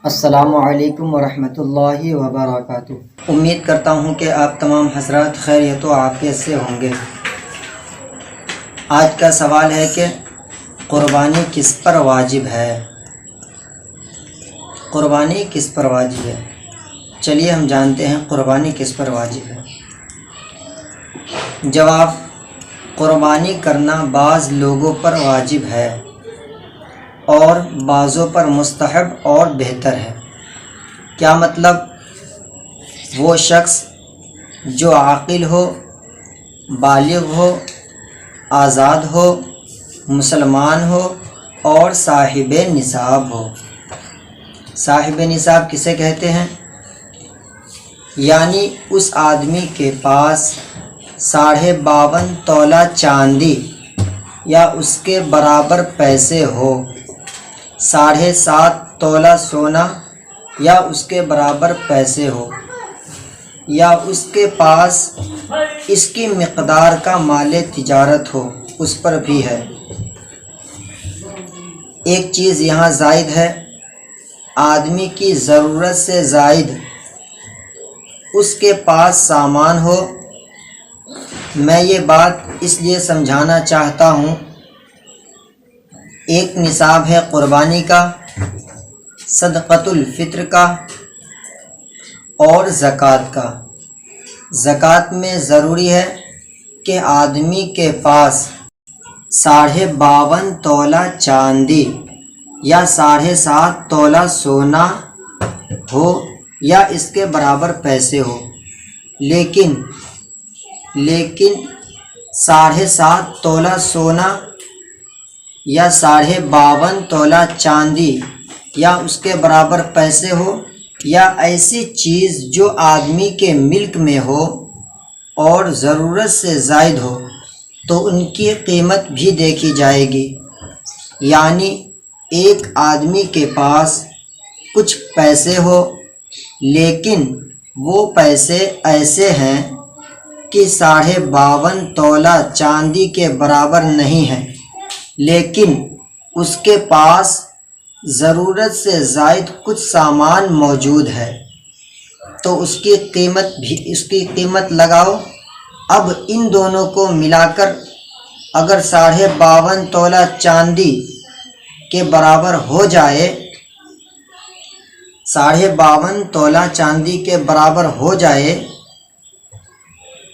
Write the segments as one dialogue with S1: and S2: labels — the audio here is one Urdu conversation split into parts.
S1: السلام علیکم ورحمۃ اللہ وبرکاتہ۔ امید کرتا ہوں کہ آپ تمام حضرات خیریت و عافیت سے ہوں گے۔ آج کا سوال ہے کہ قربانی کس پر واجب ہے؟ قربانی کس پر واجب ہے؟ چلیے ہم جانتے ہیں قربانی کس پر واجب ہے۔ جواب: قربانی کرنا بعض لوگوں پر واجب ہے اور بعضوں پر مستحب اور بہتر ہے۔ کیا مطلب؟ وہ شخص جو عاقل ہو، بالغ ہو، آزاد ہو، مسلمان ہو اور صاحب نصاب ہو۔ صاحب نصاب کسے کہتے ہیں؟ یعنی اس آدمی کے پاس 52.5 تولہ چاندی یا اس کے برابر پیسے ہو، 7.5 تولہ سونا یا اس کے برابر پیسے ہو، یا اس کے پاس اس کی مقدار کا مال تجارت ہو، اس پر بھی ہے۔ ایک چیز یہاں زائد ہے، آدمی کی ضرورت سے زائد اس کے پاس سامان ہو۔ میں یہ بات اس لیے سمجھانا چاہتا ہوں، ایک نصاب ہے قربانی کا، صدقۃ الفطر کا اور زکوٰۃ کا۔ زکوٰۃ میں ضروری ہے کہ آدمی کے پاس 52.5 تولہ چاندی یا 7.5 تولہ سونا ہو یا اس کے برابر پیسے ہو، لیکن 7.5 تولہ سونا یا 52.5 تولہ چاندی یا اس کے برابر پیسے ہو، یا ایسی چیز جو آدمی کے ملک میں ہو اور ضرورت سے زائد ہو، تو ان کی قیمت بھی دیکھی جائے گی۔ یعنی ایک آدمی کے پاس کچھ پیسے ہو، لیکن وہ پیسے ایسے ہیں کہ 52.5 تولہ چاندی کے برابر نہیں ہیں، لیکن اس کے پاس ضرورت سے زائد کچھ سامان موجود ہے، تو اس کی قیمت لگاؤ۔ اب ان دونوں کو ملا کر اگر 52.5 تولہ چاندی کے برابر ہو جائے، 52.5 تولہ چاندی کے برابر ہو جائے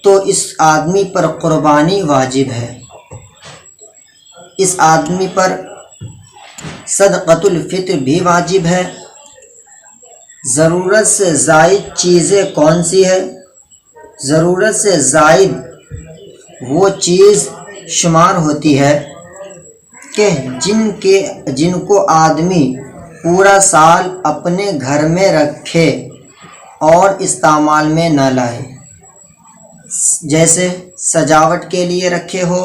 S1: تو اس آدمی پر قربانی واجب ہے۔ اس آدمی پر صدقۃ الفطر بھی واجب ہے۔ ضرورت سے زائد چیزیں کون سی ہے؟ ضرورت سے زائد وہ چیز شمار ہوتی ہے کہ جن کو آدمی پورا سال اپنے گھر میں رکھے اور استعمال میں نہ لائے، جیسے سجاوٹ کے لیے رکھے ہو،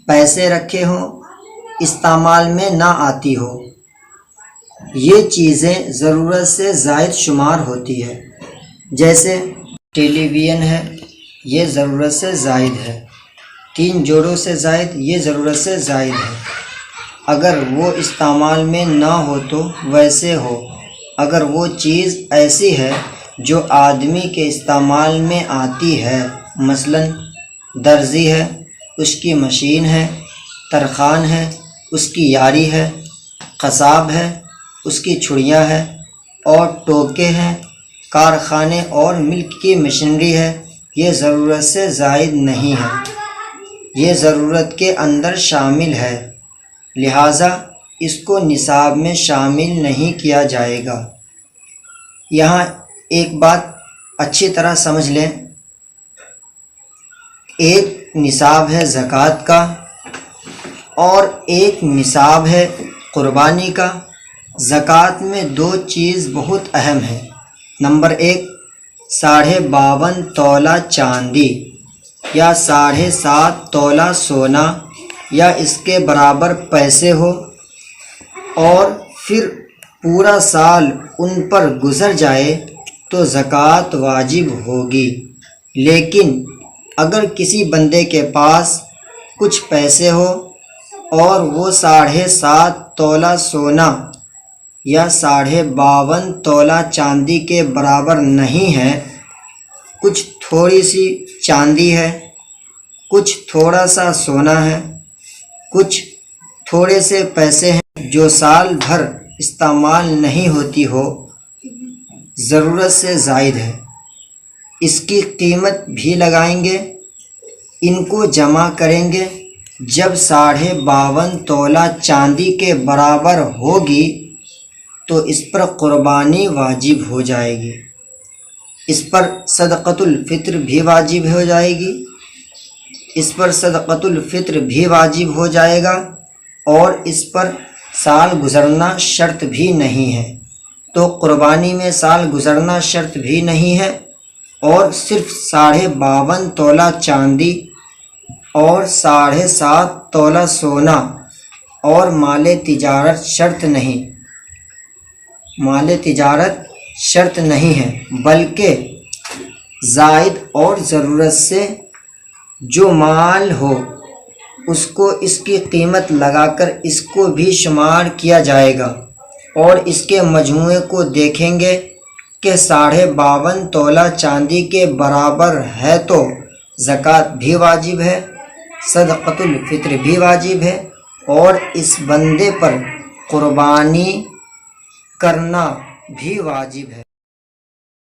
S1: پیسے رکھے ہوں، استعمال میں نہ آتی ہو۔ یہ چیزیں ضرورت سے زائد شمار ہوتی ہے۔ جیسے ٹیلی ویژن ہے، یہ ضرورت سے زائد ہے۔ 3 جوڑوں سے زائد، یہ ضرورت سے زائد ہے۔ اگر وہ استعمال میں نہ ہو تو ویسے ہو۔ اگر وہ چیز ایسی ہے جو آدمی کے استعمال میں آتی ہے، مثلاً درزی ہے، اس کی مشین ہے، ترخان ہے، اس کی یاری ہے، قصاب ہے، اس کی چھڑیاں ہیں اور ٹوکے ہیں، کارخانے اور ملک کی مشینری ہے، یہ ضرورت سے زائد نہیں ہے، یہ ضرورت کے اندر شامل ہے، لہٰذا اس کو نصاب میں شامل نہیں کیا جائے گا۔ یہاں ایک بات اچھی طرح سمجھ لیں، ایک نصاب ہے زکوٰۃ کا اور ایک نصاب ہے قربانی کا۔ زکوٰۃ میں 2 چیز بہت اہم ہیں۔ نمبر 1، 52.5 تولہ چاندی یا 7.5 تولہ سونا یا اس کے برابر پیسے ہو اور پھر پورا سال ان پر گزر جائے تو زکوٰۃ واجب ہوگی۔ لیکن اگر کسی بندے کے پاس کچھ پیسے ہو اور وہ 7.5 تولہ سونا یا 52.5 تولہ چاندی کے برابر نہیں ہے، کچھ تھوڑی سی چاندی ہے، کچھ تھوڑا سا سونا ہے، کچھ تھوڑے سے پیسے ہیں جو سال بھر استعمال نہیں ہوتی ہو، ضرورت سے زائد ہے، اس کی قیمت بھی لگائیں گے، ان کو جمع کریں گے، جب 52.5 تولہ چاندی کے برابر ہوگی تو اس پر قربانی واجب ہو جائے گی، اس پر صدقۃ الفطر بھی واجب ہو جائے گی، اس پر صدقۃ الفطر بھی واجب ہو جائے گا، اور اس پر سال گزرنا شرط بھی نہیں ہے، تو قربانی میں سال گزرنا شرط بھی نہیں ہے، اور صرف 52.5 تولہ چاندی اور 7.5 تولہ سونا اور مال تجارت شرط نہیں ہے، بلکہ زائد اور ضرورت سے جو مال ہو اس کو اس کی قیمت لگا کر اس کو بھی شمار کیا جائے گا، اور اس کے مجموعے کو دیکھیں گے کہ 52.5 تولہ چاندی کے برابر ہے تو زکوٰۃ بھی واجب ہے، صدقۃ الفطر بھی واجب ہے، اور اس بندے پر قربانی کرنا بھی واجب ہے۔